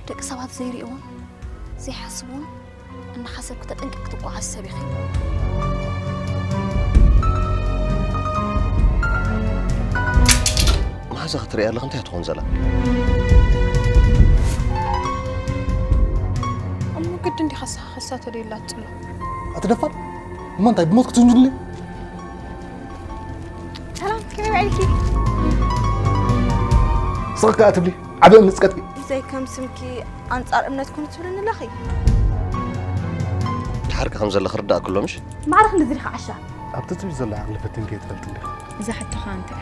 دق سبات زيريون زي حسبون أن حسب كتب إنك تبقى عسى بخير ما هذا خطري قال لك أنت هتكون زلا أما قد أنت خسات لي لا تلو أتدفر ما أنت بموت كتنجل لي سلام كيف عليكي صغك أتب لي عبء من سكتك زي كم سمكي أنصار أمنتكم تقولن الأخي تحرك خمسة اللي خرد كله مش ما عرف نزريخ عشاء أبتدي زلا عقل فتن كيت فلت لي إذا حتى خانك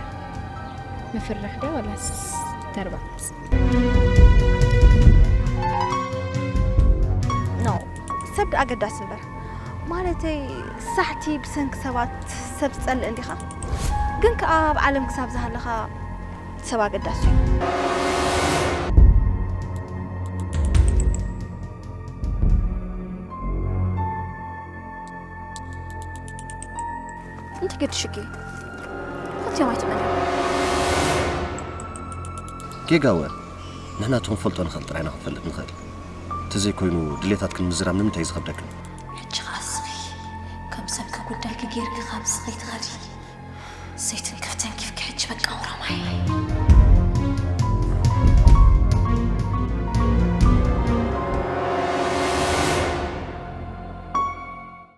مفرح ده ولا تربع نو سبد أقدر أسمر مالتي صحتي بسنك سوات سبت سأل عندي خا جنك أب عالم كساب زهر لخا سوا قدر أنت قد شكي خذ يوم يتمنى كي قاوة نحن تنفلت أنا خلط رأينا خفلت من خير تزي كوينو دليتات كل مزرعة من متى يزخب دكن حج خاصخي كم سبك قداك غيرك خامس خيت غادي سيتن كفتن كيف كحج بك أورا معي